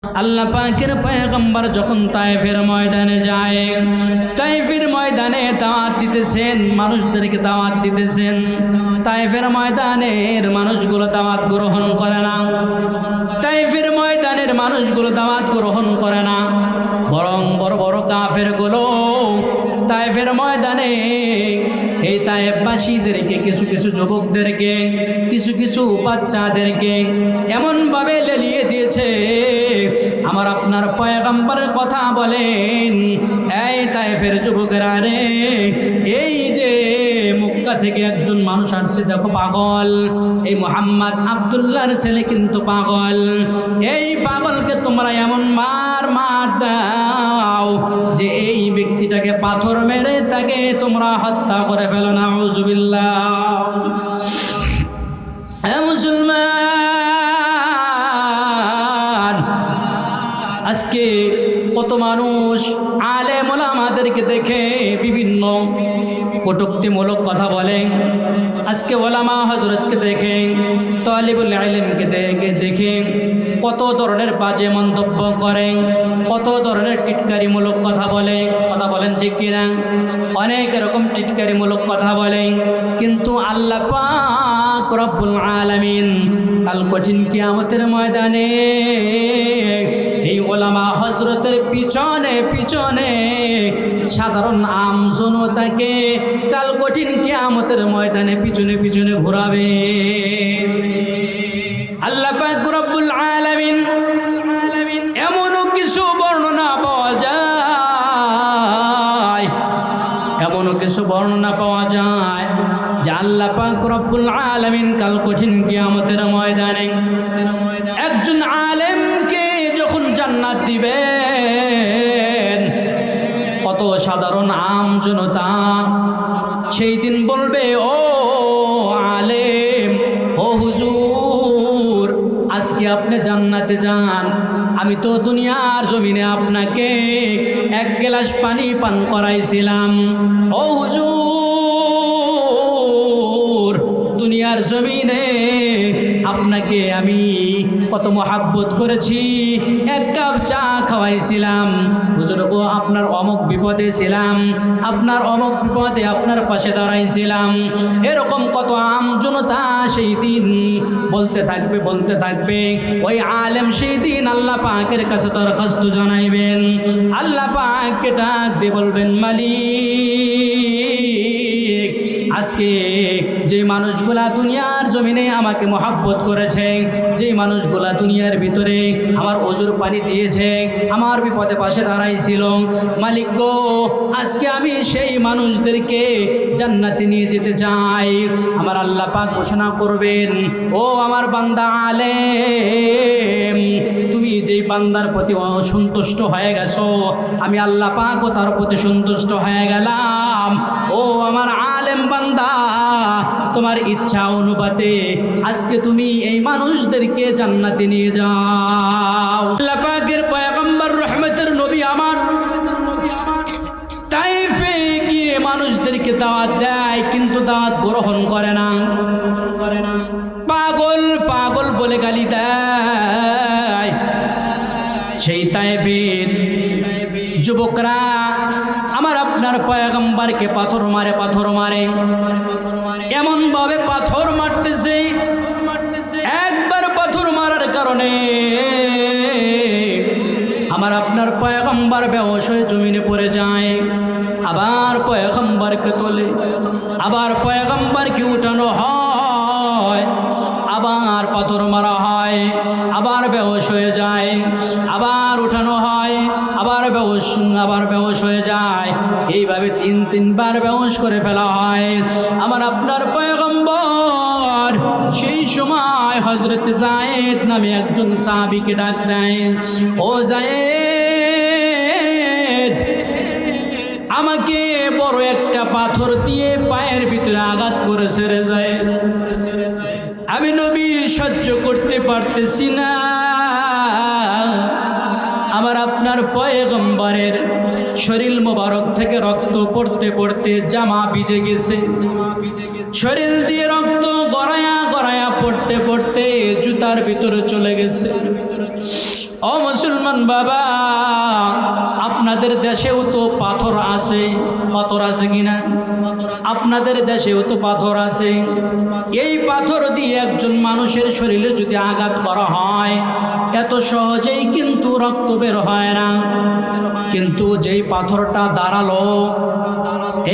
আল্লাহ পাকের পয়গম্বর যখন তায়েফের ময়দানে যায়, তায়েফের ময়দানে দাওয়াত দিতেছেন, মানুষদেরকে দাওয়াত দিতেছেন। তায়েফের ময়দানের মানুষগুলো দাওয়াত গ্রহণ করে না, তায়েফের ময়দানের মানুষগুলো দাওয়াত গ্রহণ করে না, বরং বড় বড় কাফেরগুলো তায়েফের ময়দানে এই তায়েফবাসীদেরকে, কিছু কিছু যুবকদেরকে, কিছু কিছু বাচ্চাদেরকে এমনভাবে লেলিয়ে দিয়েছে। আমার আপনার পয়গম্বরের কথা বলেন, এই তায়েফের যুবকেরা রে, এই যে মক্কা থেকে একজন মানুষ আসছে, দেখো পাগল, এই মুহাম্মদ আব্দুল্লাহর ছেলে কিন্তু পাগল, এই পাগলকে তোমরা এমন মার দাও যে এই ব্যক্তিটাকে পাথর মেরে তাকে তোমরা হত্যা করে ফেলো। নাউযুবিল্লাহ। হে মুসলমান, আজকে কত মানুষ আলেম ওলামাদেরকে দেখে বিভিন্ন কটূক্তিমূলক কথা বলে, আজকে ওলামা হযরতকে দেখে, তালিবুল ইলমকে দেখে কত ধরনের বাজে মন্তব্য করে, কত ধরনের টিটকারিমূলক কথা বলেন ঠিক কিনা? অনেক এরকম টিটকারিমূলক কথা বলে, কিন্তু আল্লাহ পাক রব্বুল আলামিন কাল কঠিন কিয়ামতের ময়দানে এই ওলামা হযরতের পিছনে পিছনে সাধারণ আম জনতাকে কাল কঠিন কিয়ামতের ময়দানে পিছনে পিছনে ঘোরাবে। আল্লাহ পাক রব্বুল আলামিন এমনও কিছু বর্ণনা পাওয়া যায়, এমনও কিছু বর্ণনা পাওয়া যায় যে আল্লাহ পাক রব্বুল আলামিন কাল কঠিন কিয়ামতের ময়দানে একজন আলেমকে যখন জান্নাত দিবেন, কত সাধারণ আম জনতা সেই দিন বলবে, ও আলেম, ও হুজুর, আজকে আপনি জান্নাতে যান, আমি তো দুনিয়ার জমিনে আপনাকে এক গ্লাস পানি পান করাইছিলাম। ও হুজুর, দুনিয়ার জমিনে আপনাকে আমি কত মহাব্বত করেছি, এক কাপ চা খাওয়াইছিলাম। হুজুর গো, আপনার অমুক বিপদে ছিলাম, আপনার অমুক বিপদে আপনার পাশে দাঁড়াইছিলাম। এরকম কত আম জনতা সেই দিন বলতে থাকবে। ওই আলেম সেই দিন আল্লাহ পাকের কাছে দরখাস্ত জানাইবেন। আল্লাহ পাককে ডাক দিয়ে বলবেন, মালিক, আজকে যে মানুষগুলা দুনিয়ার জমিনে আমাকে মহাব্বত করেছে, যে মানুষগুলা দুনিয়ার ভিতরে আমার ওজুর পানি দিয়েছে, আমার বিপদে পাশে দাঁড়াইছিল, মালিক গো, আজকে আমি সেই মানুষদেরকে জান্নাতে নিয়ে যেতে চাই। আমার আল্লাহ পাক ঘোষণা করবেন, ও আমার বান্দা আলেম, তুমি যেই বান্দার প্রতি অসন্তুষ্ট হয়ে গেছো, আমি আল্লাহ পাকও তার প্রতি সন্তুষ্ট হয়ে গেলাম। ও আমার আলেম বান্দা, তোমার ইচ্ছা অনুপাতে আজকে তুমি এই মানুষদেরকে জান্নাতে নিয়ে যাও। আল্লাহ পাকের পয়গম্বর রহমতের নবী আমার তায়েফে গিয়ে মানুষদেরকে দাওয়াত দেয়, কিন্তু দাওয়াত গ্রহণ করে না। পাগল পাগল বলে গালি দেয়। সেই তায়েফের যুবকরা আমার আপনার পয়গম্বরকে পাথর মারে, এমন ভাবে পাথর মারতেছে, একবার পাথর মারার কারণে আমার আপনার পয়গম্বর বেহুশ হয়ে জমিনে পড়ে যায়। আবার পয়গম্বরকে তোলে, আবার পয়গম্বরকে উঠানো হয়, আবার পাথর মারা হয়, আবার বেহুশ হয়ে যায়, আবার উঠানো হয়, আবার বেহুশ হয়ে যায়। এইভাবে তিনবার বেহুশ করে ফেলা হয়। আমার আপনার পয়গম্বর সেই সময় হযরত যায়েদ নামে একজন সাহাবীকে ডাক দেয়, ও যায়েদ, আমাকে বড় একটা পাথর দিয়ে পায়ের ভিতরে আঘাত করেছে রে যায়েদ, আমি নবী সহ্য করতে পারতেছি না। আমার আপনার পয়গম্বরের শরীর মোবারক থেকে রক্ত পড়তে পড়তে জামা ভিজে গেছে, শরীর দিয়ে রক্ত গড়ায়া পড়তে পড়তে জুতার ভিতরে চলে গেছে। ও মুসলমান বাবা, আপনাদের দেশেও তো পাথর আছে কিনা? আপনাদের দেশেও তো পাথর আছে। এই পাথর দিয়ে একজন মানুষের শরীরে যদি আঘাত করা হয়, এত সহজেই কিন্তু রক্ত বের হয় না। কিন্তু যেই পাথরটা দাঁড়ালো,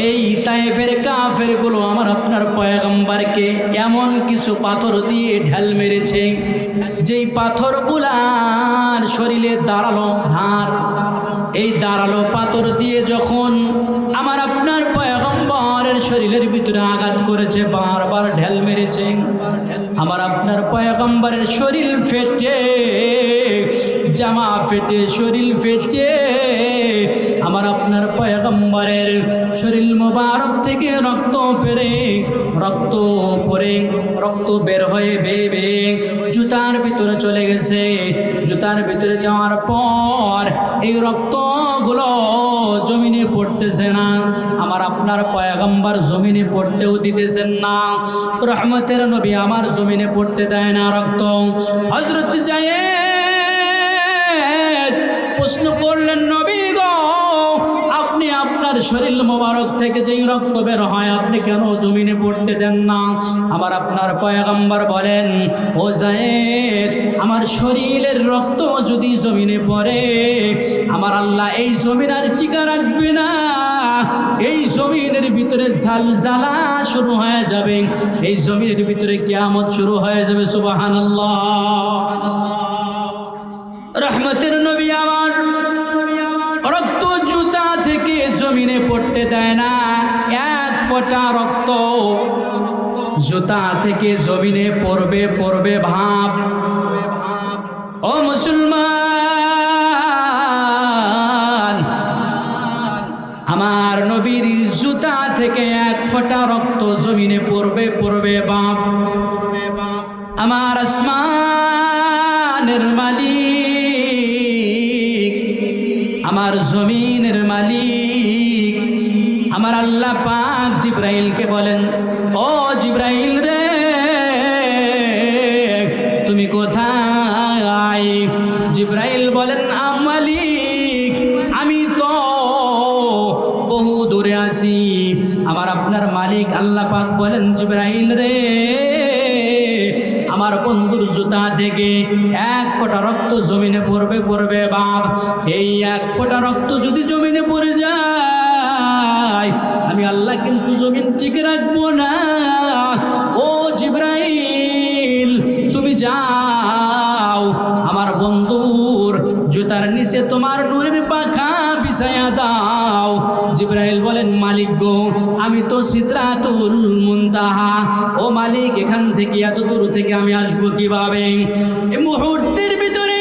এই তায়েফের কাফেরগুলো আমার আপনার পয়গম্বরকে এমন কিছু পাথর দিয়ে ঢাল মেরেছে, যেই পাথরগুলার শরীরে দাঁড়ালো ধার। এই দাঁড়ালো পাথর দিয়ে যখন আমার আপনার পয়গম্বরের শরীরের ভিতরে আঘাত করেছে, বারবার ঢাল মেরেছে, আমার আপনার পয়গম্বরের শরীর ফেটে, জামা ফেটে, শরীর ফেটে, আমার আপনার পয়গম্বরের শরীর মোবারক থেকে রক্ত বের হয়ে বেয়ে জুতার ভিতরে চলে গেছে। জুতার ভিতরে যাওয়ার পর এই রক্তগুলো জমিনে পড়তেছে না, আমার আপনার পয়গম্বর জমিনে পড়তেও দিতেছেন না। রহমতের নবী আমার জমিনে পড়তে দেয় না রক্ত। হযরত যায়েদ প্রশ্ন করলেন, নবী গো, আপনি আপনার শরীর মোবারক থেকে যেই রক্ত বের হয় আপনি কেন জমিনে পড়তে দেন না? আমার আপনার পয়গম্বর বলেন, ও যায়েদ, আমার শরীরের রক্ত যদি জমিনে পড়ে, আমার আল্লাহ এই জমিন আর টিকা রাখবে না। এই জমিনের ভিতরে জ্বালা শুরু হয়ে যাবে, এই জমিনের ভিতরে কিয়ামত শুরু হয়ে যাবে। সুবহানাল্লাহ। রহমতের নবী আমার রক্ত জুতা থেকে জমিনে পড়তে দেয় না, এক ফোঁটা রক্ত জুতা থেকে জমিনে পড়বে ভাব। ও মুসলমান, আমার নবীর জুতা থেকে এক ফোঁটা রক্ত জমিনে পড়বে ভাব। আমার আসমানের মালিক, আমার জমিনের মালিক, আমার আল্লাহ পাক জিব্রাইলকে বলেন, ও জিব্রাইল রে, তুমি কোথায়? জিব্রাইল বলেন, মালিক, আমি তো বহু দূরে আছি। আমার আপনার মালিক আল্লাহ পাক বলেন, জিব্রাইল রে, আমার বন্ধুর জুতা থেকে এক ফোঁটা রক্ত জমিনে পড়বে বাপ। এই এক ফোঁটা রক্ত যদি জমিনে পড়ে যায়, আমি আল্লাহ কিন্তু জমিন টিকে রাখবো না। ও জিব্রাইল, তুমি যাও, আমার বন্ধুর জুতার নিচে তোমার নূরের পাখা বিছায়া দাও। জিব্রাইল বলেন, মালিক গো, আমি তো সিদরাতুল মুনতাহা। ও মালিক, এখান থেকে এত দূর থেকে আমি আসবো কিভাবে? এই মুহূর্তের ভিতরে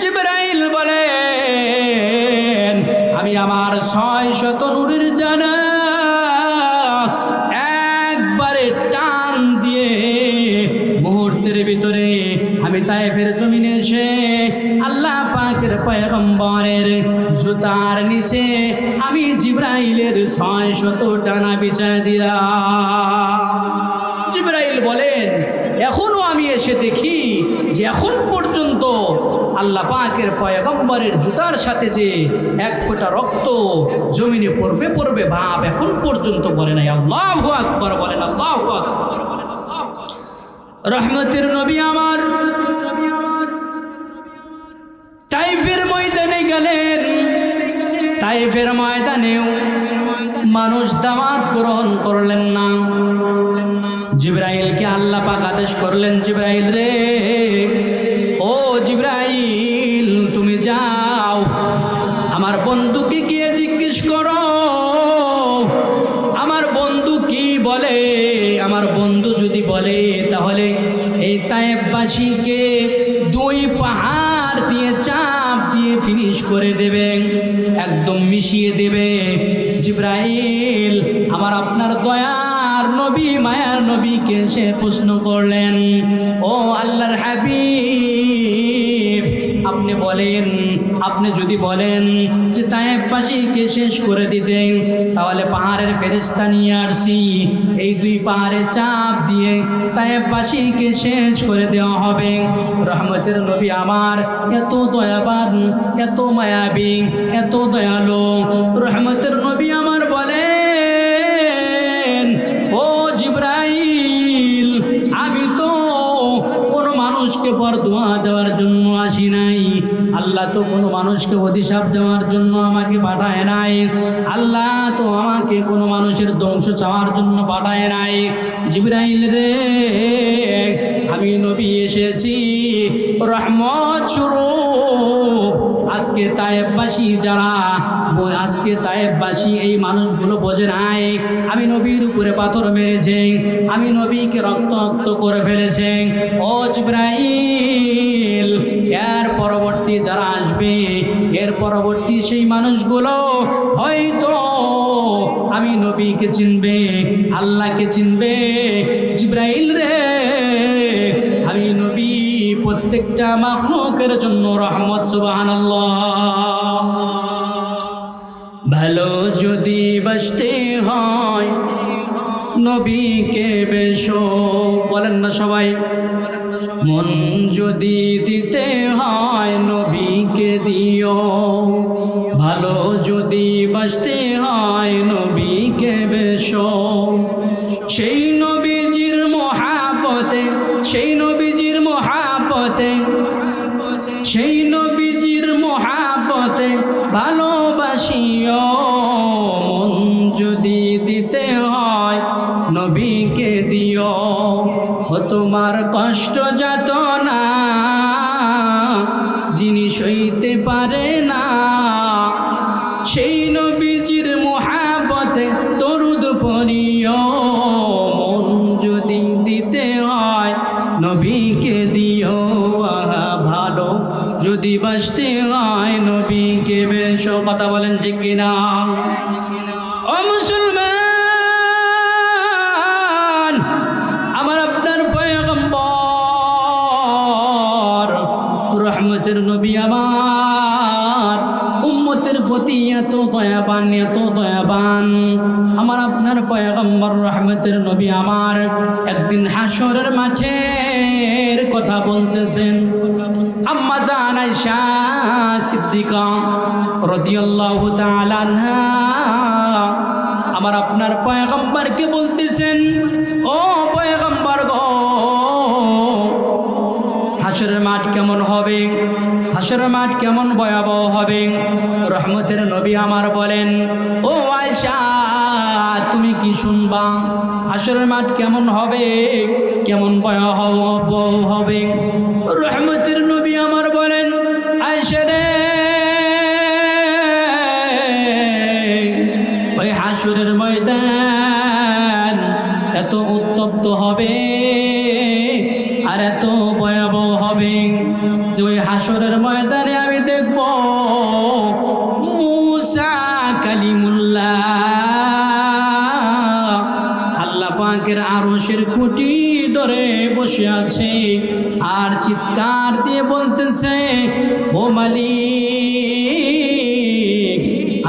জিব্রাইল বলেন, আমি আমার 600 নূরের ডানা একবারে টান দিয়ে মুহূর্তের ভিতরে আমি তায়েফের জমিনে এসে আল্লাহ পাকের পয়গম্বরের জুতার নিচে আমি জিব্রাইলের 600 ডানা বিছায় দিলাম। জিব্রাইল বলেন, এখনো আমি এসে দেখি যে এখন পর্যন্ত আল্লাহ পাকের পয়গম্বরের জুতার সাথে যে এক ফোঁটা রক্ত জমিনে পড়বে ভাব এখন পর্যন্ত বলে নাই। আল্লাহু আকবার বলেন, আল্লাহু আকবার। রহমতের নবী আমার তাইফের ময়দানে গেলেন। তাইফের ময়দানেও মানুষ দাওয়াত গ্রহণ করলেন না। জিব্রাইলকে আল্লাহ পাক আদেশ করলেন, জিব্রাইল রে, ও জিব্রাইল, তুমি যাও, আমার বন্ধুকে গিয়ে জিজ্ঞেস করো আমার বন্ধু কি বলে। আমার বন্ধু যদি বলে তাহলে এই তায়েফবাসীকে 2 পাহাড় দিয়ে চাপ দিয়ে ফিনিশ করে দেবে, একদম মিশিয়ে দেবে। জিব্রাইল আমার আপনার দয়ার নবী, মায়ার নবীকে সে প্রশ্ন করলেন, ও আল্লাহর হাবিব, আপনি বলেন, আপনি যদি বলেন যে তায়েফবাসীকে শেষ করে দিতে, তাহলে পাহাড়ের ফেরেশতা নিয়ে আসছি, এই দুই পাহাড়ে চাপ দিয়ে তায়েফবাসীকে শেষ করে দেওয়া হবে। রহমতের নবী আমার এত দয়াবান, এত মায়াবী, এত দয়ালু। রহমতের নবী আমার বলেন, ও জিবরাইল, আমি তো কোনো মানুষকে বরদোয়া দেওয়ার জন্য আসি নাই, আল্লাহ তো কোনো মানুষকে অভিশাপ দেওয়ার জন্য আমাকে পাঠায় নাই, আল্লাহ তো আমাকে কোনো মানুষের ধ্বংস চাওয়ার জন্য পাঠায় নাই। জিবরাইল রে, আমি নবী এসেছি রহমত স্বরূপ। আজকে তায়েফবাসী যারা, আজকে তায়েফবাসী এই মানুষগুলো বোঝে নাই আমি নবীর উপরে পাথর মেরেছে, আমি নবীকে রক্তাক্ত করে ফেলেছে। ও জিবরাইল, এর পরবর্তী যারা আসবে, এর পরবর্তী সেই মানুষগুলো হয়তো আমি নবীকে চিনবে, আল্লাহকে চিনবে। জিবরাইল রে, আমি নবী প্রত্যেকটা মাখলুকের জন্য রহমত। সুবহানাল্লাহ। ভালো যদি বাসতে হয় নবীকে বেশো, বলেন না সবাই। মন যদি দিতে হয় নবীকে দিও, ভালো যদি বাসতে হয় নবীকে বেশো। সেই নবীজির মহাব্বতে, সেই নবীজির মহাব্বতে, সেই নবীজির মহাব্বতে ভালোবাসিও। মন যদি দিতে হয় নবীকে দিও, ও তোমার কষ্ট যাতনা যিনি সইতে পারে না, সেই নবীজির মহাব্বতে দরুদ পড়িও। মন যদি দিতে হয় নবীকে দিও, আহা ভালো যদি বাসতে হয় নবীকে বেশো। কথা বলেন ঠিক কিনা? ও মুসলমান, আমার আপনার পয়গম্বর রহমতের নবী আমার উম্মতের প্রতি এত দয়াবান, এত দয়াবান। আমার আপনার পয়গম্বর রহমতের নবী আমার একদিন হাসরের মাঠের কথা বলতেছেন। আম্মা জান আয়েশা সিদ্দিকা রাদিয়াল্লাহু তাআলা আনহা আমার আপনার পয়গম্বরকে বলতেছেন, ও পয়গম্বর গো, হাসরের মাঠ কেমন হবে, হাসরের মাঠ কেমন ভয়াবহ হবে। রহমতের নবী আমার বলেন, ও আয়েশা, তুমি কি শুনবা? হাসরের মাঠ কেমন হবে, কেমন ভয়াবহ হবে। রহমতের নবী আমার বলেন, আয়েশা রে, ওই হাসরের ময়দান এত উত্তপ্ত হবে আর এত ভয়াবহ হবে যে ওই হাসরের ময়দানে আমি দেখব মুসা কালিমুল্লাহ আল্লাহ পাকের আরশের খুঁটি ধরে বসে আছে আর চিৎকার দিয়ে বলতেছে, ও মালিক,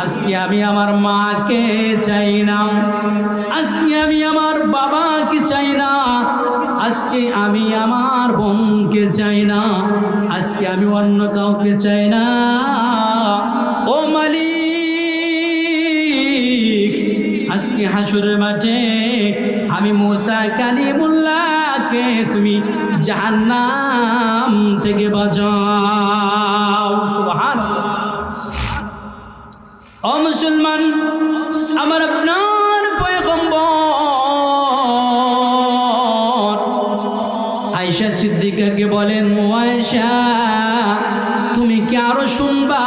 আজকে আমি আমার মাকে চাই না, আজকে আমি আমার বাবাকে চাই না, আজকে আমি আমার বোনকে চাই না, আজকে আমি অন্য কাউকে চাই না। ও মালিক, আজকে হাসরের মাঠে আমি মুসা কালিমুল্লাহকে তুমি জাহান্নাম থেকে বাঁচাও। সুবহানাল্লাহ। ও মুসলমান, আমার আপনার পয়গম্বর আয়েশা সিদ্দিকাকে বলেন, ও আয়েশা, তুমি কি আরো শুনবা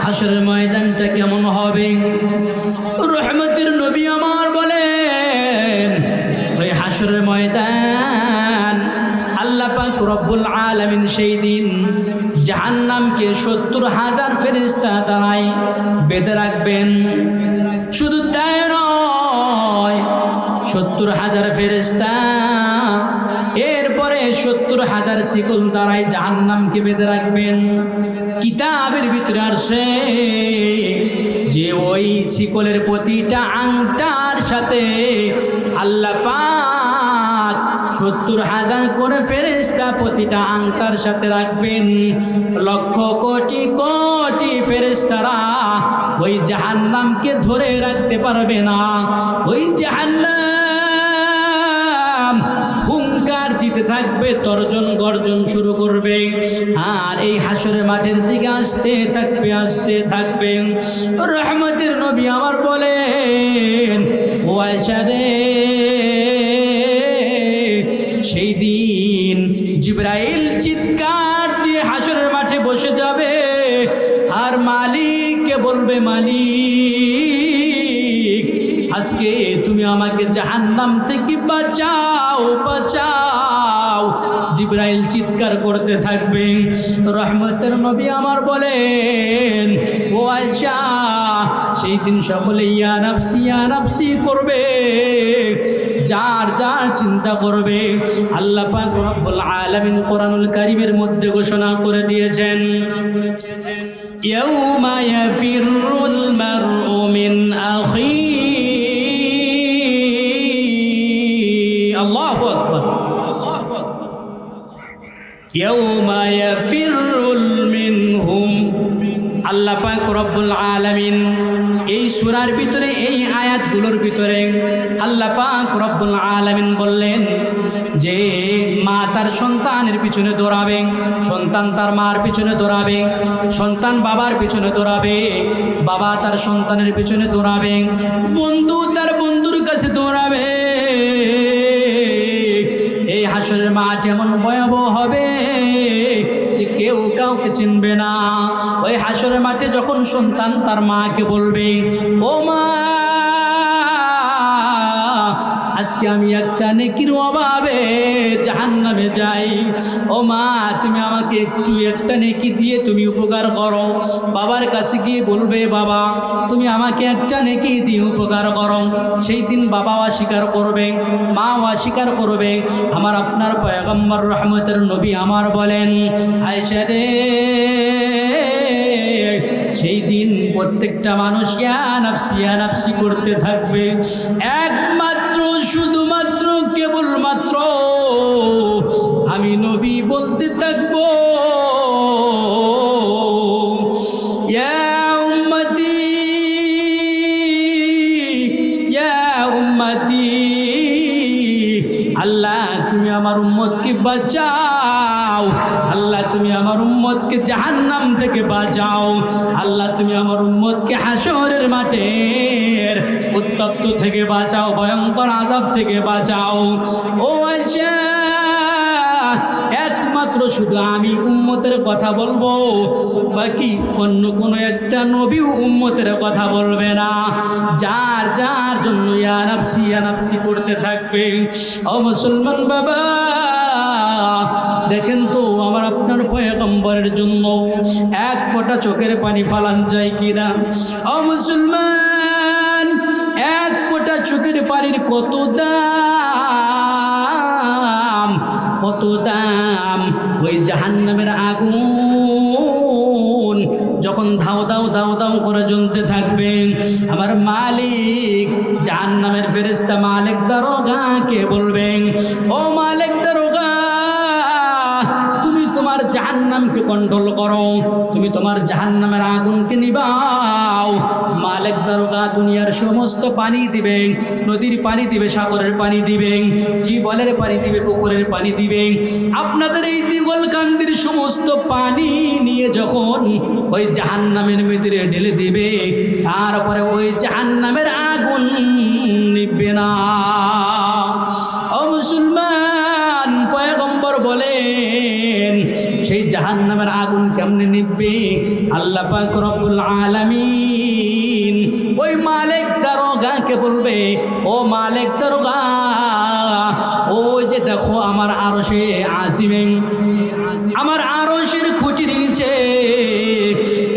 হাসরের ময়দানটা কেমন হবে? রহমতের নবী আমার বলেন, ওই হাসরের ময়দান আল্লাহ পাক রব্বুল আলামিন সেই দিন জাহান্নামকে 70,000 ফেরেশতা দ্বারাই বেঁধে রাখবেন। শুধু তাই নয়, 70,000 ফেরেশতা, এরপরে 70,000 শিকল দ্বারাই জাহান্নামকে বেঁধে রাখবেন। কিতাবের ভিতরে আসছে যে ওই শিকলের প্রতিটা আংটার সাথে আল্লাহ পাক 70,000 করে ফেরেশতা প্রতিটা আংটার সাথে রাখবেন। লক্ষ কোটি কোটি ফেরেশতারা ওই জাহান্নামকে ধরে রাখতে পারবে না। ওই জাহান্নাম হুঙ্কার দিতে থাকবে, তর্জন গর্জন শুরু করবে, আর এই হাসরের মাঠের দিকে আসতে থাকবে আসতে থাকবে। রহমতের নবী আমার বলেন, ও আয়েশা রে, সেই দিন জিবরাইল চিৎকার দিয়ে হাসরের মাঠে বসে যাবে আর মালিককে বলবে, মালিক আজকে তুমি আমাকে জাহান্নাম থেকে বাঁচাও বাঁচাও। জিবরাইল চিৎকার করতে থাকবে। রহমতের নবী আমার বলেন, ও আয়েশা, সেই দিন সকলে ইয়া নাফসি করবে, যার যার চিন্তা করবে। আল্লাহ পাক রব্বুল আলামিন কোরআনুল কারীমের মধ্যে ঘোষণা করে দিয়েছেন, ইয়াউমা ইয়াফিরুল মারউ মিন আখিহি। আল্লাহু আকবার। ইয়াউমা ইয়াফিরুল মিনহুম। আল্লাহ পাক রব্বুল আলামিন এই সূরার ভিতরে, এই আয়াতগুলোর ভিতরে আল্লাহ পাক রব্বুল আলামিন বললেন যে মা তার সন্তানের পিছনে দৌড়াবে, সন্তান তার মার পিছনে দৌড়াবে, সন্তান বাবার পিছনে দৌড়াবে, বাবা তার সন্তানের পিছনে দৌড়াবে, বন্ধু তার বন্ধুর কাছে দৌড়াবে। এই হাসরের মাঠ এমন ভয়াবহ হবে যে কেউ কাউকে চিনবে না। ওই হাসরের মাঠে যখন সন্তান তার মাকে বলবে, ও মা, আজকে আমি একটা নেকির অভাবে জাহান্নামে যাই, ও মা তুমি আমাকে একটু একটা নেকি দিয়ে তুমি উপকার করো। বাবার কাছে গিয়ে বলবে, বাবা তুমি আমাকে একটা নেকি দিয়ে উপকার করো। সেই দিন বাবা অস্বীকার করবে, মা অস্বীকার করবে। আমার আপনার পয়গম্বর রহমতের নবী আমার বলেন, আয়েশা রে, সেই দিন প্রত্যেকটা মানুষ ইয়া নাফসি করতে থাকবে। একমাত্র শুধুমাত্র কেবলমাত্র আমি নবী বলতে থাকবো, ইয়া উম্মতি ইয়া উম্মতি, আল্লাহ তুমি আমার উম্মতকে বাঁচাও, আল্লাহ তুমি আমার উম্মতকে জাহান্নাম থেকে বাঁচাও, আল্লাহ তুমি আমার উম্মতকে হাসরের মাঠের উত্তপ্ত থেকে বাঁচাও, ভয়ঙ্কর আযাব থেকে বাঁচাও। ও আয়েশা, একমাত্র শুধু আমি উম্মতের কথা বলবো, বাকি অন্য কোনো একটা নবীও উম্মতের কথা বলবে না। যার যার জন্য ইয়া নাফসি করতে থাকবে। ও মুসলমান বাবা, দেখেন তো আমার আপনার পয়গম্বরের জন্য এক ফোঁটা চোখের পানি ফালান যায় কিনা? ও মুসলমান, এক ফোঁটা চোখের পানির কত দাম, কত দাম। ওই জাহান্নামের আগুন যখন ধাও দাও দাও দাও করে জ্বলতে থাকবে, আমার মালিক জাহান্নামের ফেরেশতা মালিক দারোগাকে বলবেন, ও মালিক দারোগা, তুমি তোমার জাহান্নামকে কন্ট্রোল করো, তুমি তোমার জাহান্নামের আগুনকে নিভাও। মালিক দারোগা দুনিয়ার সমস্ত পানি দিবে, নদীর পানি দিবে, সাগরের পানি দিবে, টিউবওয়েলের পানি দিবে, পুকুরের পানি দিবে। আপনাদের এই দিগলকান্দির সমস্ত পানি নিয়ে যখন ওই জাহান্নামের ভিতরে ঢেলে দিবে, তারপরে ওই জাহান্নামের আগুন নিভবে না। ও মুসলমান, পয়গম্বর বলেন সেই জাহান্নামের আগুন কেমনে নিভবে? আল্লাহ পাক রব্বুল আলামিন ওই মালিক দারোগাকে বলবে, ও মালিক দারোগা, ওই যে দেখো আমার আরশে আজিমে, আমার আরশের খুঁটির নিচে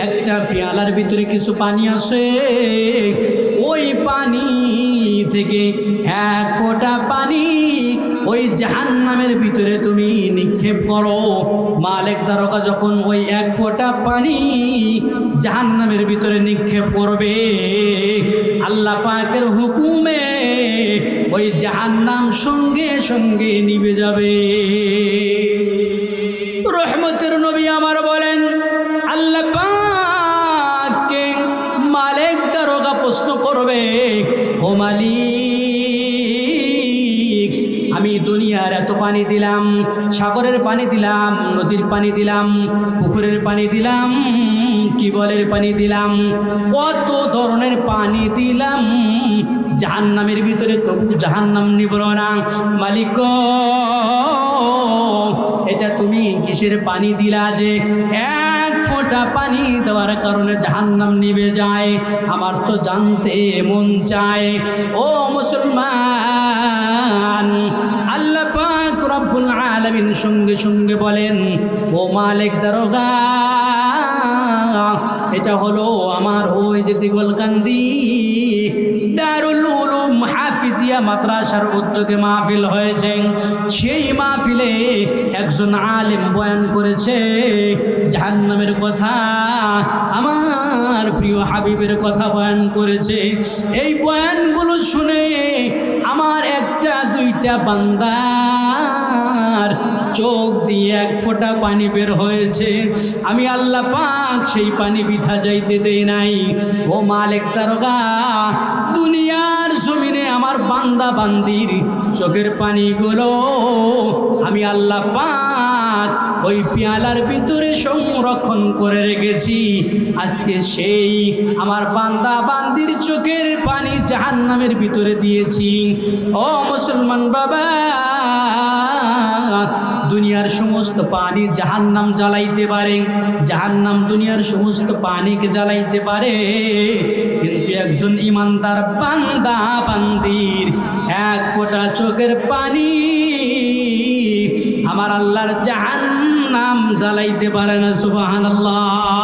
একটা পেয়ালার ভিতরে কিছু পানি আছে, ওই পানি থেকে এক ফোঁটা পানি ওই জাহান্নামের ভিতরে তুমি নিক্ষেপ করো। মালিক দারোগা যখন ওই এক ফোঁটা পানি জাহান্নামের ভিতরে নিক্ষেপ করবে, আল্লাহ পাকের হুকুমে ওই জাহান্নাম সঙ্গে সঙ্গে নিভে যাবে। রহমতের নবী আমার বলেন, আল্লাহ পাককে মালিক দারোগা প্রশ্ন করবে, ও মালিক, আমি দুনিয়ার এত পানি দিলাম, সাগরের পানি দিলাম, নদীর পানি দিলাম, পুকুরের পানি দিলাম, টিউবওয়েলের পানি দিলাম, কত ধরনের পানি দিলাম, জাহান্নামের ভিতরে তবু জাহান্নাম নিবল না। মালিক গো, এটা তুমি কিসের পানি দিলা যে এক ফোঁটা পানি দেওয়ার কারণে জাহান্নাম নিভে যায়? আমার তো জানতে মন চায়। ও মুসলমান, আল্লাহ পাক রব্বুল আলামিন সঙ্গে সঙ্গে বলেন, ও মালিক দারোগা, এটা হলো আমার ওই যে দিগলকান্দি দারুল উলুম হাফিজিয়া মাদ্রাসার উদ্যোগে মাহফিল হয়েছে। সেই মাহফিলে একজন আলেম বয়ান করেছে জাহান্নামের কথা, আমার প্রিয় হাবিবের কথা বয়ান করেছে। এই বয়ানগুলো শুনে আমার একটা দুইটা বান্দার চোখ দিয়ে এক ফোঁটা পানি বের হয়েছে। আমি আল্লাহ পাক সেই পানি বৃথা যাইতে দেই নাই। ও মালিক দারোগা, দুনিয়ার জমিনে আমার বান্দা বান্দির চোখের পানিগুলো আমি আল্লাহ পাক ওই পেয়ালার ভিতরে সংরক্ষণ করে রেখেছি। আজকে সেই আমার বান্দা বান্দির চোখের পানি জাহান্নামের ভিতরে দিয়েছি। ও মুসলমান বাবা, দুনিয়ার সমস্ত পানি জাহান্নাম জ্বালাইতে পারে, জাহান্নাম দুনিয়ার সমস্ত পানিকে জ্বালাইতে পারে, কিন্তু একজন ইমানদার বান্দা বান্দির এক ফোঁটা চোখের পানি আমার আল্লাহর জাহান্নাম জ্বালাইতে পারে না। সুবহানাল্লাহ।